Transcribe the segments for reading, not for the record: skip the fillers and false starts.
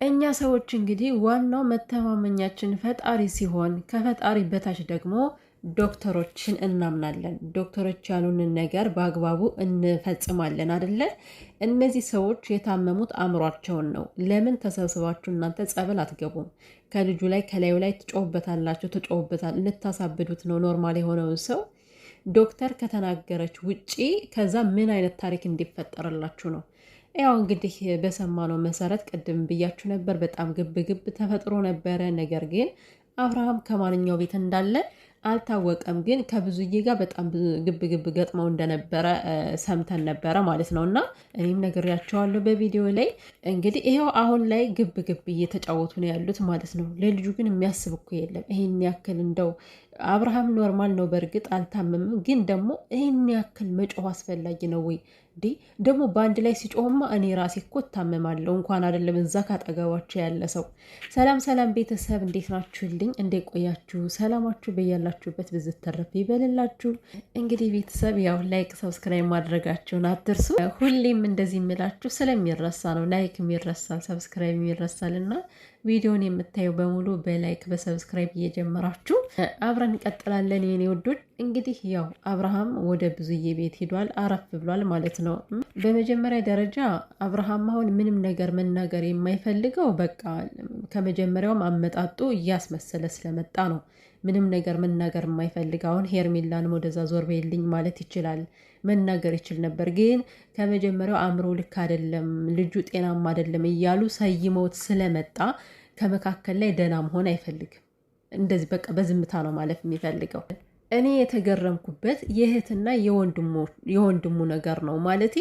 እኛ ሰዎች እንግዲህ ዋናው መተማመኛችን ፈጣሪ ሲሆን ከፈጣሪ በታች ደግሞ ዶክተሮችን እናምናለን። ዶክተሮች ያሉንን ነገር በአግባቡ እንፈጽማለን አደለ? እነዚህ ሰዎች የታመሙት አእምሯቸውን ነው። ለምን ተሰብስባችሁ እናንተ ጸበል አትገቡም? ከልጁ ላይ ከላዩ ላይ ትጮሁበታላችሁ፣ ትጮሁበታል። ልታሳብዱት ነው ኖርማል የሆነውን ሰው። ዶክተር ከተናገረች ውጪ ከዛ ምን አይነት ታሪክ እንዲፈጠርላችሁ ነው? ያው እንግዲህ በሰማነው መሰረት ቅድም ብያችሁ ነበር፣ በጣም ግብ ግብ ተፈጥሮ ነበረ። ነገር ግን አብርሃም ከማንኛው ቤት እንዳለ አልታወቀም። ግን ከብዙዬ ጋር በጣም ግብ ግብ ገጥመው እንደነበረ ሰምተን ነበረ ማለት ነው። እና እኔም ነግሬያቸዋለሁ በቪዲዮ ላይ። እንግዲህ ይኸው አሁን ላይ ግብ ግብ እየተጫወቱ ነው ያሉት ማለት ነው። ለልጁ ግን የሚያስብ እኮ የለም። ይሄን ያክል እንደው አብርሃም ኖርማል ነው፣ በእርግጥ አልታመምም። ግን ደግሞ ይህን ያክል መጮህ አስፈላጊ ነው ወይ? ደግሞ በአንድ ላይ ሲጮህማ እኔ ራሴ እኮ እታመማለሁ፣ እንኳን አይደለም እዛ ካጠገባቸው ያለ ሰው። ሰላም ሰላም ቤተሰብ፣ እንዴት ናችሁልኝ? እንዴት ቆያችሁ? ሰላማችሁ በያላችሁበት ብዝት ተረፍ ይበልላችሁ። እንግዲህ ቤተሰብ ያው ላይክ ሰብስክራይብ ማድረጋችሁን አትርሱ። ሁሌም እንደዚህ የምላችሁ ስለሚረሳ ነው። ላይክ ይረሳል፣ ሰብስክራይብ ይረሳል እና ቪዲዮን የምታዩ በሙሉ በላይክ በሰብስክራይብ እየጀመራችሁ አብረን እንቀጥላለን የኔ ውዶች። እንግዲህ ያው አብርሃም ወደ ብዙዬ ቤት ሄዷል፣ አረፍ ብሏል ማለት ነው። በመጀመሪያ ደረጃ አብርሃም አሁን ምንም ነገር መናገር የማይፈልገው በቃ ከመጀመሪያውም አመጣጡ እያስመሰለ ስለመጣ ነው። ምንም ነገር መናገር የማይፈልግ አሁን ሄርሜላንም ወደዛ ዞር በይልኝ ማለት ይችላል፣ መናገር ይችል ነበር። ግን ከመጀመሪያው አእምሮ ልክ አይደለም፣ ልጁ ጤናማ አይደለም እያሉ ሰይመውት ስለመጣ ከመካከል ላይ ደህና መሆን አይፈልግም። እንደዚህ በቃ በዝምታ ነው ማለፍ የሚፈልገው። እኔ የተገረምኩበት የእህትና የወንድሙ ነገር ነው ማለት።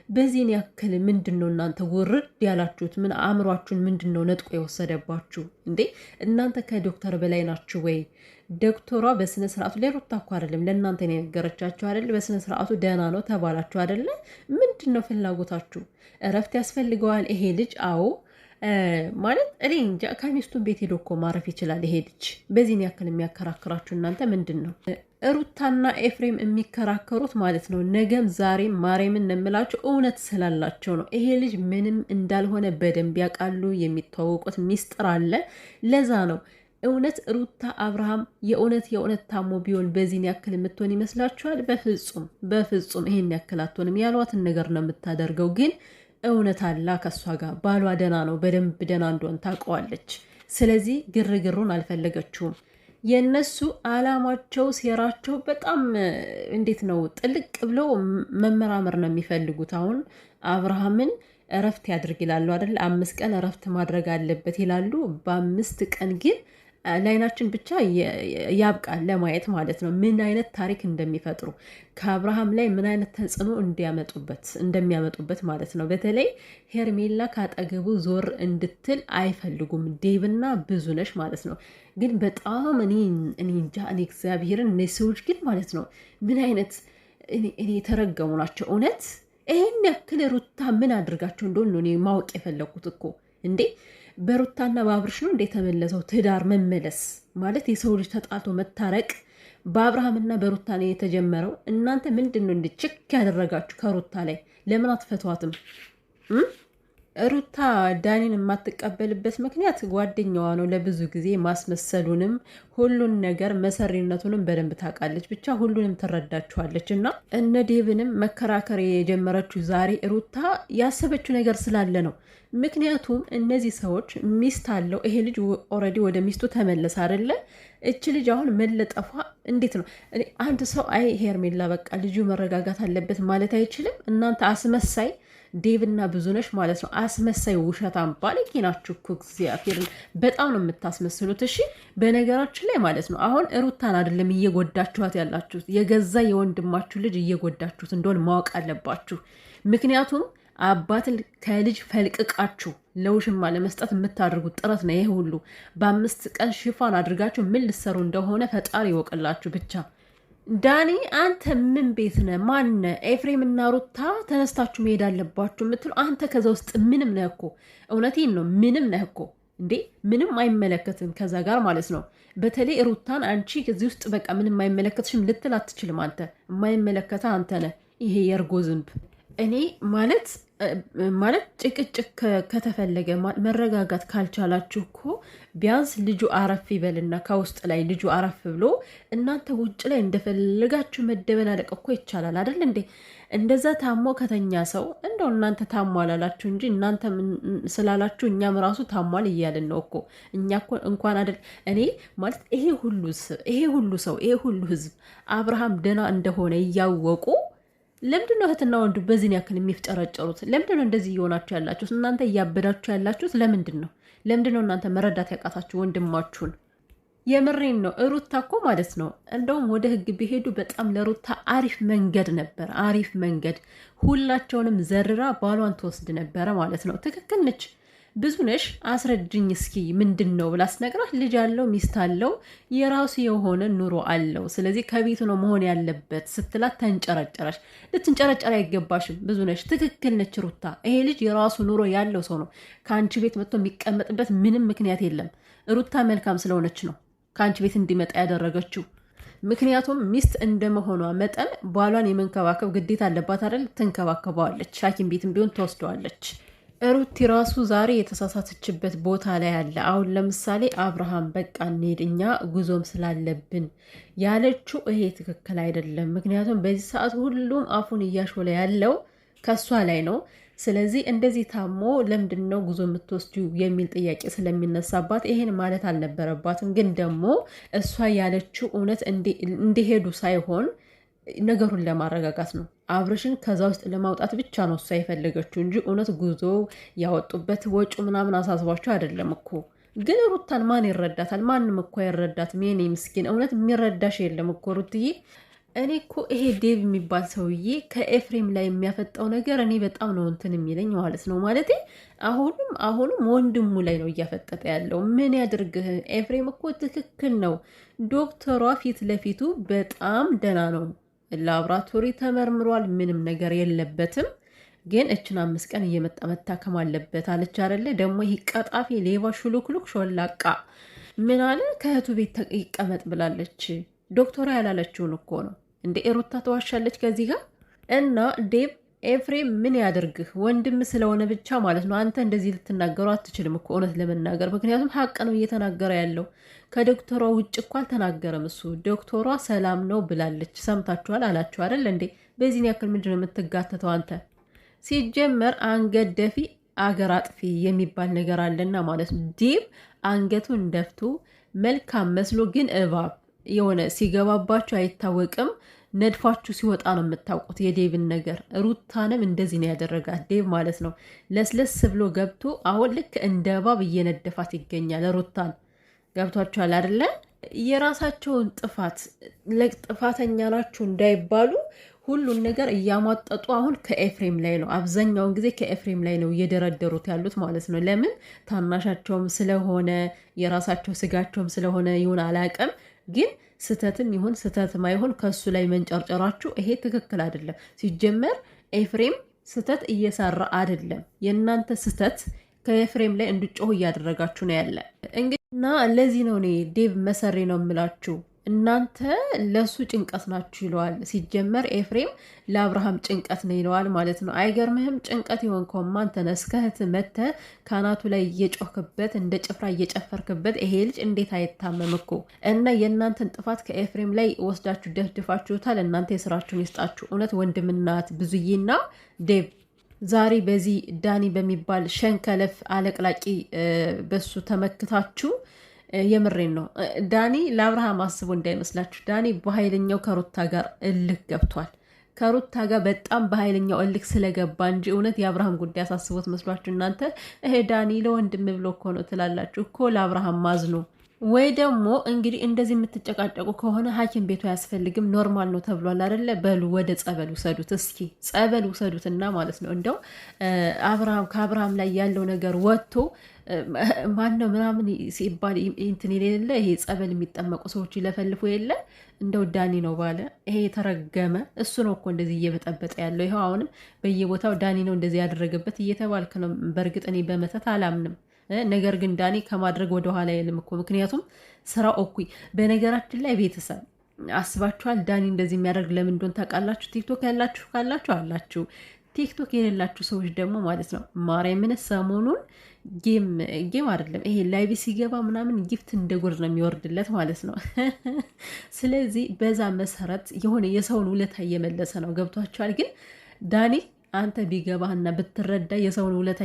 በዚህን ያክል ምንድን ነው እናንተ ውርድ ያላችሁት? ምን አእምሯችሁን ምንድን ነው ነጥቆ የወሰደባችሁ እንዴ? እናንተ ከዶክተር በላይ ናችሁ ወይ? ዶክተሯ በስነ ስርዓቱ ለሩታ እኮ አይደለም ለእናንተ ነው የነገረቻችሁ አይደል? በስነ ስርዓቱ ደህና ነው ተባላችሁ አይደለ? ምንድን ነው ፍላጎታችሁ? እረፍት ያስፈልገዋል ይሄ ልጅ። አዎ ማለት እኔ እንጃ። ከሚስቱን ቤት ሄዶ እኮ ማረፍ ይችላል ይሄ ልጅ። በዚህን ያክል የሚያከራክራችሁ እናንተ ምንድን ነው? ሩታና ኤፍሬም የሚከራከሩት ማለት ነው ነገም ዛሬም ማርያምን እንምላቸው እውነት ስላላቸው ነው። ይሄ ልጅ ምንም እንዳልሆነ በደንብ ያውቃሉ። የሚተዋወቁት ሚስጥር አለ። ለዛ ነው እውነት ሩታ አብርሃም የእውነት ታሞ ቢሆን በዚህን ያክል የምትሆን ይመስላችኋል? በፍጹም በፍጹም ይሄን ያክል አትሆንም። ያሏትን ነገር ነው የምታደርገው። ግን እውነት አላ ከእሷ ጋር ባሏ ደና ነው፣ በደንብ ደና እንደሆን ታውቀዋለች። ስለዚህ ግርግሩን አልፈለገችውም። የነሱ አላማቸው ሴራቸው በጣም እንዴት ነው ጥልቅ ብለው መመራመር ነው የሚፈልጉት። አሁን አብርሃምን እረፍት ያድርግ ይላሉ አይደል? 5 ቀን እረፍት ማድረግ አለበት ይላሉ። በ5 ቀን ግን ላይናችን ብቻ ያብቃል ለማየት ማለት ነው። ምን አይነት ታሪክ እንደሚፈጥሩ ከአብርሃም ላይ ምን አይነት ተጽዕኖ እንደሚያመጡበት ማለት ነው። በተለይ ሄርሜላ ካጠገቡ ዞር እንድትል አይፈልጉም፣ ዴብና ብዙነሽ ማለት ነው። ግን በጣም እኔ እንጃ እኔ እግዚአብሔርን እነዚህ ሰዎች ግን ማለት ነው ምን አይነት እኔ የተረገሙ ናቸው እውነት። ይህን ያክል ሩታ ምን አድርጋቸው እንደሆነ እኔ ማወቅ የፈለኩት እኮ እንዴ በሩታና በአብርሽ ነው እንዴ ተመለሰው? ትዳር መመለስ ማለት የሰው ልጅ ተጣልቶ መታረቅ በአብርሃምና በሩታ ነው የተጀመረው። እናንተ ምንድን ነው እንድችክ ያደረጋችሁ ከሩታ ላይ? ለምን አትፈቷትም? ሩታ ዳኒን የማትቀበልበት ምክንያት ጓደኛዋ ነው። ለብዙ ጊዜ ማስመሰሉንም ሁሉን ነገር መሰሪነቱንም በደንብ ታውቃለች። ብቻ ሁሉንም ትረዳችኋለች። እና እነ ዴቭንም መከራከር የጀመረችው ዛሬ ሩታ ያሰበችው ነገር ስላለ ነው። ምክንያቱም እነዚህ ሰዎች ሚስት አለው ይሄ ልጅ ኦልሬዲ ወደ ሚስቱ ተመለሰ አይደለ? እች ልጅ አሁን መለጠፏ እንዴት ነው? አንድ ሰው አይ ሄርሜላ በቃ ልጁ መረጋጋት አለበት ማለት አይችልም። እናንተ አስመሳይ ዴቭና ብዙነሽ ማለት ነው። አስመሳይ ውሸታም ባለጌ ናችሁ እኮ እግዚአብሔርን በጣም ነው የምታስመስሉት። እሺ በነገራችን ላይ ማለት ነው አሁን ሩታን አይደለም እየጎዳችኋት ያላችሁት፣ የገዛ የወንድማችሁ ልጅ እየጎዳችሁት እንደሆነ ማወቅ አለባችሁ። ምክንያቱም አባትን ከልጅ ፈልቅቃችሁ ለውሽማ ለመስጠት የምታደርጉት ጥረት ነው። ይሄ ሁሉ በ5 ቀን ሽፋን አድርጋችሁ ምን ልሰሩ እንደሆነ ፈጣሪ ይወቅላችሁ ብቻ። ዳኒ አንተ ምን ቤት ነህ? ማነ? ኤፍሬም እና ሩታ ተነስታችሁ መሄድ አለባችሁ የምትሉ አንተ ከዛ ውስጥ ምንም ነህ እኮ። እውነቴን ነው ምንም ነህ እኮ እንዴ። ምንም አይመለከትም ከዛ ጋር ማለት ነው። በተለይ ሩታን አንቺ ከዚህ ውስጥ በቃ ምንም አይመለከትሽም ልትል አትችልም። አንተ የማይመለከተ አንተ ነህ። ይሄ የእርጎ ዝንብ እኔ ማለት ጭቅጭቅ ከተፈለገ መረጋጋት ካልቻላችሁ እኮ ቢያንስ ልጁ አረፍ ይበልና ከውስጥ ላይ ልጁ አረፍ ብሎ እናንተ ውጭ ላይ እንደፈለጋችሁ መደበላለቅ እኮ ይቻላል አይደል እንዴ? እንደዛ ታሞ ከተኛ ሰው እንደው እናንተ ታሟል አላችሁ እንጂ እናንተ ስላላችሁ እኛም ራሱ ታሟል እያልን ነው እኮ። እኛ እኮ እንኳን አይደል እኔ ማለት ይሄ ሁሉ ሰው ይሄ ሁሉ ህዝብ አብርሃም ደህና እንደሆነ እያወቁ ለምንድን ነው እህትና ወንዱ በዚህን ያክል የሚፍጨረጨሩት? ለምንድን ነው እንደዚህ እየሆናችሁ ያላችሁት? እናንተ እያበዳችሁ ያላችሁት ለምንድን ነው? ለምንድን ነው እናንተ መረዳት ያቃታችሁ ወንድማችሁን? የምሬን ነው። ሩታ እኮ ማለት ነው እንደውም ወደ ህግ ቢሄዱ በጣም ለሩታ አሪፍ መንገድ ነበር፣ አሪፍ መንገድ። ሁላቸውንም ዘርራ ባሏን ትወስድ ነበረ ማለት ነው። ትክክል ነች። ብዙ ነሽ አስረድኝ እስኪ ምንድን ነው ብላ ስነግራት ልጅ አለው ሚስት አለው የራሱ የሆነ ኑሮ አለው፣ ስለዚህ ከቤቱ ነው መሆን ያለበት ስትላት ተንጨረጨረሽ። ልትንጨረጨር አይገባሽም። ብዙ ነሽ ትክክል ነች ሩታ። ይሄ ልጅ የራሱ ኑሮ ያለው ሰው ነው። ከአንቺ ቤት መጥቶ የሚቀመጥበት ምንም ምክንያት የለም። ሩታ መልካም ስለሆነች ነው ከአንቺ ቤት እንዲመጣ ያደረገችው። ምክንያቱም ሚስት እንደመሆኗ መጠን ባሏን የመንከባከብ ግዴታ አለባት አይደል? ትንከባከበዋለች፣ ሐኪም ቤትም ቢሆን ትወስደዋለች። ሩቲ ራሱ ዛሬ የተሳሳተችበት ቦታ ላይ አለ። አሁን ለምሳሌ አብርሃም በቃ እንሂድ እኛ ጉዞም ስላለብን ያለችው ይሄ ትክክል አይደለም። ምክንያቱም በዚህ ሰዓት ሁሉም አፉን እያሾለ ያለው ከሷ ላይ ነው። ስለዚህ እንደዚህ ታሞ ለምንድን ነው ጉዞ የምትወስዱ የሚል ጥያቄ ስለሚነሳባት ይሄን ማለት አልነበረባትም። ግን ደግሞ እሷ ያለችው እውነት እንዲሄዱ ሳይሆን ነገሩን ለማረጋጋት ነው። አብርሽን ከዛ ውስጥ ለማውጣት ብቻ ነው እሷ የፈለገችው እንጂ እውነት ጉዞ ያወጡበት ወጪ ምናምን አሳስቧቸው አይደለም እኮ። ግን ሩታን ማን ይረዳታል? ማንም እኮ አይረዳትም። የኔ ምስኪን እውነት የሚረዳሽ የለም እኮ ሩትዬ። እኔ እኮ ይሄ ዴቭ የሚባል ሰውዬ ከኤፍሬም ላይ የሚያፈጣው ነገር እኔ በጣም ነው እንትን የሚለኝ ማለት ነው። ማለት አሁንም ወንድሙ ላይ ነው እያፈጠጠ ያለው። ምን ያድርግህ? ኤፍሬም እኮ ትክክል ነው። ዶክተሯ ፊት ለፊቱ በጣም ደህና ነው። ላብራቶሪ ተመርምሯል። ምንም ነገር የለበትም። ግን እችን 5 ቀን እየመጣ መታከም አለበት አለች አይደለ? ደግሞ ይህ ቀጣፊ ሌባ ሹሉክሉክ ሾላቃ ምን አለ? ከእህቱ ቤት ይቀመጥ ብላለች። ዶክተሯ ያላለችውን እኮ ነው እንደ ሩታ ተዋሻለች ከዚህ ጋር። እና ዴቭ ኤፍሬም ምን ያደርግህ? ወንድም ስለሆነ ብቻ ማለት ነው። አንተ እንደዚህ ልትናገሩ አትችልም እኮ እውነት ለመናገር ምክንያቱም ሀቅ ነው እየተናገረ ያለው። ከዶክተሯ ውጭ እኮ አልተናገረም እሱ። ዶክተሯ ሰላም ነው ብላለች። ሰምታችኋል አላችሁ አይደል እንዴ? በዚህን ያክል ምንድን ነው የምትጋተተው አንተ? ሲጀመር አንገት ደፊ አገር አጥፊ የሚባል ነገር አለና ማለት ነው። ዴቭ አንገቱን ደፍቶ መልካም መስሎ ግን እባብ የሆነ ሲገባባችሁ አይታወቅም። ነድፋችሁ ሲወጣ ነው የምታውቁት የዴቭን ነገር። ሩታንም እንደዚህ ነው ያደረጋት ዴቭ ማለት ነው። ለስለስ ብሎ ገብቶ አሁን ልክ እንደ እባብ እየነደፋት ይገኛል ሩታን። ገብቷችኋል አይደለ? የራሳቸውን ጥፋት ጥፋተኛ ናችሁ እንዳይባሉ ሁሉን ነገር እያሟጠጡ አሁን ከኤፍሬም ላይ ነው፣ አብዛኛውን ጊዜ ከኤፍሬም ላይ ነው እየደረደሩት ያሉት ማለት ነው። ለምን? ታናሻቸውም ስለሆነ የራሳቸው ስጋቸውም ስለሆነ ይሁን አላቅም። ግን ስተትም ይሁን ስተትም አይሁን ከሱ ላይ መንጨርጨራችሁ ይሄ ትክክል አይደለም። ሲጀመር ኤፍሬም ስተት እየሰራ አይደለም። የእናንተ ስተት ከኤፍሬም ላይ እንድጮህ እያደረጋችሁ ነው ያለ እንግዲህ። እና ለዚህ ነው እኔ ዴቭ መሰሬ ነው የምላችሁ። እናንተ ለሱ ጭንቀት ናችሁ ይለዋል። ሲጀመር ኤፍሬም ለአብርሃም ጭንቀት ነው ይለዋል ማለት ነው። አይገርምህም? ጭንቀት የሆንከውማ አንተ ነህ። እስከ እህት መተህ ካናቱ ላይ እየጮህክበት እንደ ጭፍራ እየጨፈርክበት ይሄ ልጅ እንዴት አይታመም እኮ። እና የእናንተን ጥፋት ከኤፍሬም ላይ ወስዳችሁ ደፍድፋችሁታል። እናንተ የስራችሁን ይስጣችሁ። እውነት ወንድምናት ብዙዬና ዴቭ ዛሬ በዚህ ዳኒ በሚባል ሸንከለፍ አለቅላቂ በሱ ተመክታችሁ የምሬን ነው። ዳኒ ለአብርሃም አስቦ እንዳይመስላችሁ። ዳኒ በኃይለኛው ከሩታ ጋር እልክ ገብቷል። ከሩታ ጋር በጣም በኃይለኛው እልክ ስለገባ እንጂ እውነት የአብርሃም ጉዳይ አሳስቦት መስሏችሁ እናንተ ይሄ ዳኒ ለወንድም ብሎ እኮ ነው ትላላችሁ እኮ። ለአብርሃም ማዝኖ ወይ ደግሞ እንግዲህ እንደዚህ የምትጨቃጨቁ ከሆነ ሐኪም ቤቱ አያስፈልግም ኖርማል ነው ተብሏል አይደለ? በሉ ወደ ጸበል ውሰዱት፣ እስኪ ጸበል ውሰዱትና ማለት ነው እንደው ከአብርሃም ላይ ያለው ነገር ወጥቶ ማነው ምናምን ሲባል እንትን የሌለ ይሄ ጸበል የሚጠመቁ ሰዎች ይለፈልፉ የለ እንደው ዳኒ ነው ባለ ይሄ የተረገመ እሱ ነው እኮ እንደዚህ እየበጠበጠ ያለው። ይኸው አሁንም በየቦታው ዳኒ ነው እንደዚህ ያደረገበት እየተባልክ ነው። በእርግጥ እኔ በመተት አላምንም። ነገር ግን ዳኒ ከማድረግ ወደ ኋላ የለም እኮ ምክንያቱም ስራው እኩይ። በነገራችን ላይ ቤተሰብ አስባችኋል? ዳኒ እንደዚህ የሚያደርግ ለምን እንደሆነ ታውቃላችሁ? ቲክቶክ ያላችሁ ካላችሁ አላችሁ፣ ቲክቶክ የሌላችሁ ሰዎች ደግሞ ማለት ነው ማርያምን ሰሞኑን ጌም አይደለም ይሄ ላይቭ ሲገባ ምናምን ጊፍት እንደ ጉድ ነው የሚወርድለት ማለት ነው። ስለዚህ በዛ መሰረት የሆነ የሰውን ውለታ እየመለሰ ነው። ገብቷቸዋል። ግን ዳኒ አንተ ቢገባህና ብትረዳ የሰውን ውለታ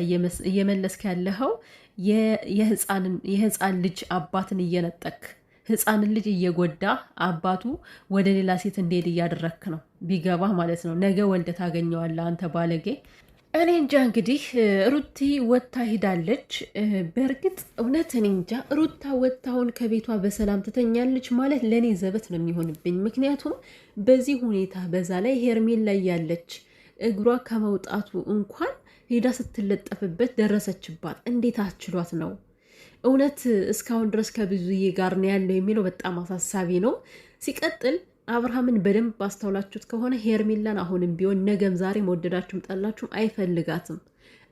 እየመለስክ ያለኸው የህፃን ልጅ አባትን እየነጠክ ህፃንን ልጅ እየጎዳ አባቱ ወደ ሌላ ሴት እንዲሄድ እያደረክ ነው። ቢገባህ ማለት ነው። ነገ ወልደ ታገኘዋለህ አንተ ባለጌ። እኔ እንጃ እንግዲህ ሩቲ ወታ ሂዳለች። በእርግጥ እውነት እኔ እንጃ ሩታ ወታውን ከቤቷ በሰላም ትተኛለች ማለት ለእኔ ዘበት ነው የሚሆንብኝ። ምክንያቱም በዚህ ሁኔታ በዛ ላይ ሄርሜላ ላይ ያለች እግሯ ከመውጣቱ እንኳን ሄዳ ስትለጠፍበት ደረሰችባት። እንዴት አስችሏት ነው? እውነት እስካሁን ድረስ ከብዙዬ ጋር ነው ያለው የሚለው በጣም አሳሳቢ ነው። ሲቀጥል አብርሃምን በደንብ ባስተውላችሁት ከሆነ ሄርሜላን አሁንም ቢሆን ነገም ዛሬም ወደዳችሁም ጠላችሁም አይፈልጋትም።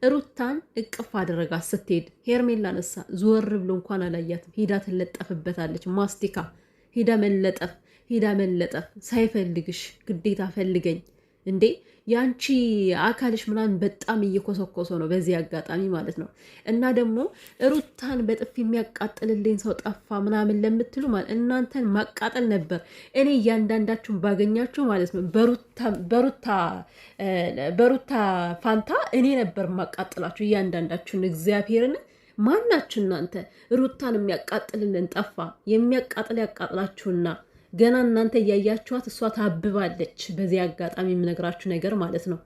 ሩታን እቅፍ አደረጋት ስትሄድ፣ ሄርሜላን እሳ ዞር ብሎ እንኳን አላያትም። ሂዳ ትለጠፍበታለች። ማስቲካ ሂዳ መለጠፍ ሳይፈልግሽ ግዴታ ፈልገኝ እንዴ ያንቺ አካልሽ ምናምን በጣም እየኮሰኮሰ ነው በዚህ አጋጣሚ ማለት ነው። እና ደግሞ ሩታን በጥፊ የሚያቃጥልልኝ ሰው ጠፋ ምናምን ለምትሉ ማለት እናንተን ማቃጠል ነበር። እኔ እያንዳንዳችሁን ባገኛችሁ ማለት ነው በሩታ ፋንታ እኔ ነበር ማቃጥላችሁ እያንዳንዳችሁን። እግዚአብሔርን ማናችሁ እናንተ? ሩታን የሚያቃጥልልን ጠፋ። የሚያቃጥል ያቃጥላችሁና ገና እናንተ እያያችኋት እሷ ታብባለች። በዚህ አጋጣሚ የምነግራችሁ ነገር ማለት ነው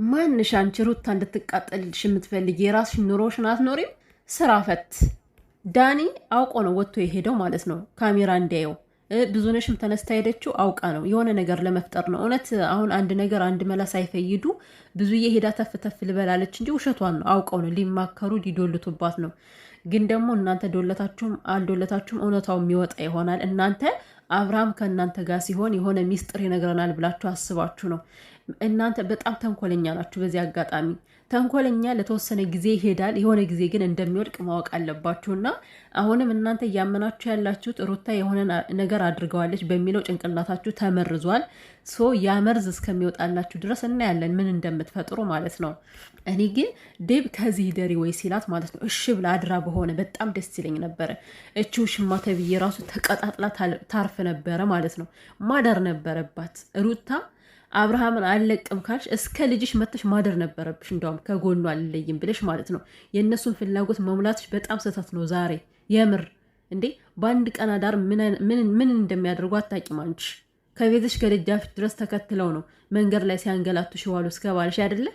ማንሽ አንቺ ሩታ እንድትቃጠልልሽ የምትፈልጊ? የራስሽን ኑሮሽን አትኖሪም? ስራ ፈት ዳኒ አውቆ ነው ወጥቶ የሄደው ማለት ነው። ካሜራ እንዲያየው ብዙነሽም ተነስታ ሄደችው አውቃ ነው፣ የሆነ ነገር ለመፍጠር ነው። እውነት አሁን አንድ ነገር አንድ መላ ሳይፈይዱ ብዙ የሄዳ ተፍ ልበላለች እንጂ ውሸቷን ነው። አውቀው ነው ሊማከሩ ሊዶልቱባት ነው። ግን ደግሞ እናንተ ዶለታችሁም አልዶለታችሁም እውነታው የሚወጣ ይሆናል። እናንተ አብርሃም ከእናንተ ጋር ሲሆን የሆነ ሚስጥር ይነግረናል ብላችሁ አስባችሁ ነው። እናንተ በጣም ተንኮለኛ ናችሁ። በዚህ አጋጣሚ ተንኮለኛ ለተወሰነ ጊዜ ይሄዳል፣ የሆነ ጊዜ ግን እንደሚወድቅ ማወቅ አለባችሁና አሁንም እናንተ እያመናችሁ ያላችሁት ሩታ የሆነ ነገር አድርገዋለች በሚለው ጭንቅላታችሁ ተመርዟል። ሶ ያ መርዝ እስከሚወጣላችሁ ድረስ እናያለን ምን እንደምትፈጥሩ ማለት ነው። እኔ ግን ዴብ ከዚህ ደሪ ወይ ሲላት ማለት ነው እሺ ብላ አድራ በሆነ በጣም ደስ ይለኝ ነበረ። እቺ ውሽማ ተብዬ ራሱ ተቀጣጥላ ታርፍ ነበረ ማለት ነው። ማደር ነበረባት ሩታ። አብርሃምን አልለቅም ካልሽ እስከ ልጅሽ መጥተሽ ማደር ነበረብሽ። እንደውም ከጎኑ አልለይም ብለሽ ማለት ነው። የእነሱን ፍላጎት መሙላትሽ በጣም ስህተት ነው። ዛሬ የምር እንዴ በአንድ ቀን አዳር ምን እንደሚያደርጉ አታውቂም አንቺ። ከቤትሽ ከደጃፍሽ ድረስ ተከትለው ነው መንገድ ላይ ሲያንገላቱሽ ዋሉ እስከ ባልሽ አይደለ?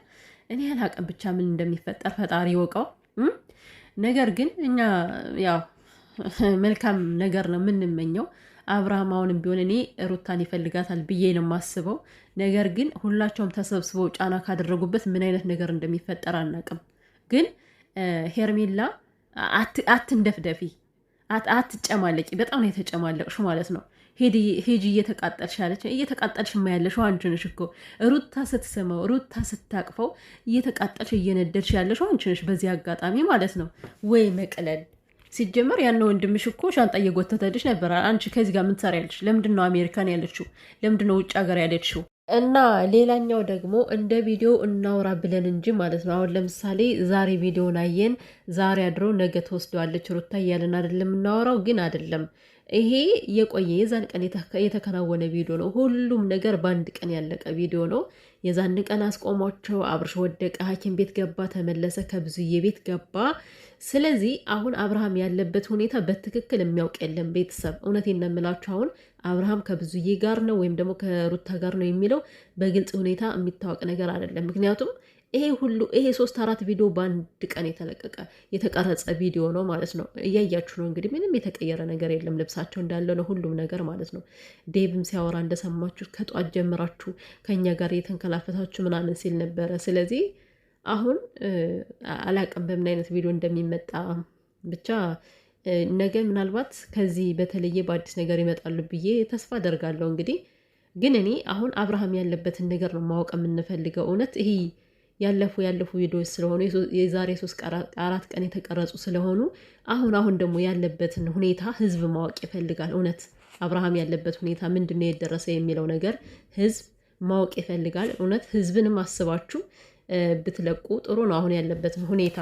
እኔ አላቅም ብቻ ምን እንደሚፈጠር ፈጣሪ ይወቀው። ነገር ግን እኛ ያው መልካም ነገር ነው የምንመኘው። አብርሃም አሁንም ቢሆን እኔ ሩታን ይፈልጋታል ብዬ ነው የማስበው። ነገር ግን ሁላቸውም ተሰብስበው ጫና ካደረጉበት ምን አይነት ነገር እንደሚፈጠር አናቅም። ግን ሄርሜላ አትንደፍደፊ፣ አትጨማለቂ። በጣም ነው የተጨማለቅሹ ማለት ነው። ሄጂ እየተቃጠልሽ ያለች እየተቃጠልሽ ያለሽው አንቺ ነሽ እኮ። ሩታ ስትስመው ሩታ ስታቅፈው እየተቃጠልሽ እየነደድሽ ያለሽው አንቺ ነሽ። በዚህ አጋጣሚ ማለት ነው ወይ መቅለል ሲጀመር ያን ወንድምሽ እኮ ሻንጣ እየጎተተልሽ ነበር። አንቺ ከዚህ ጋር ምን ትሰሪያለሽ? ለምንድን ነው አሜሪካን ያለችው? ለምንድን ነው ውጭ ሀገር ያለችው? እና ሌላኛው ደግሞ እንደ ቪዲዮ እናውራ ብለን እንጂ ማለት ነው። አሁን ለምሳሌ ዛሬ ቪዲዮን አየን፣ ዛሬ አድሮ ነገ ተወስደዋለች ሩታ እያለን አይደለም እናወራው። ግን አይደለም ይሄ የቆየ የዛን ቀን የተከናወነ ቪዲዮ ነው። ሁሉም ነገር በአንድ ቀን ያለቀ ቪዲዮ ነው። የዛን ቀን አስቆሟቸው። አብርሽ ወደቀ፣ ሐኪም ቤት ገባ፣ ተመለሰ፣ ከብዙዬ ቤት ገባ። ስለዚህ አሁን አብርሃም ያለበት ሁኔታ በትክክል የሚያውቅ የለም። ቤተሰብ እውነቴን ነው የምላችሁ። አሁን አብርሃም ከብዙዬ ጋር ነው ወይም ደግሞ ከሩታ ጋር ነው የሚለው በግልጽ ሁኔታ የሚታወቅ ነገር አይደለም። ምክንያቱም ይሄ 3-4 ቪዲዮ በአንድ ቀን የተቀረጸ ቪዲዮ ነው ማለት ነው። እያያችሁ ነው እንግዲህ ምንም የተቀየረ ነገር የለም። ልብሳቸው እንዳለ ነው ሁሉም ነገር ማለት ነው። ዴብም ሲያወራ እንደሰማችሁ ከጧት ጀምራችሁ ከኛ ጋር እየተንከላፈታችሁ ምናምን ሲል ነበረ። ስለዚህ አሁን አላቅም በምን አይነት ቪዲዮ እንደሚመጣ ብቻ ነገ ምናልባት ከዚህ በተለየ በአዲስ ነገር ይመጣሉ ብዬ ተስፋ አደርጋለሁ። እንግዲህ ግን እኔ አሁን አብርሃም ያለበትን ነገር ነው ማወቅ የምንፈልገው። እውነት ይሄ ያለፉ ቪዲዮዎች ስለሆኑ የዛሬ 3-4 ቀን የተቀረጹ ስለሆኑ አሁን ደግሞ ያለበትን ሁኔታ ህዝብ ማወቅ ይፈልጋል። እውነት አብርሃም ያለበት ሁኔታ ምንድነው የደረሰ የሚለው ነገር ህዝብ ማወቅ ይፈልጋል። እውነት ህዝብንም አስባችሁ ብትለቁ ጥሩ ነው አሁን ያለበትን ሁኔታ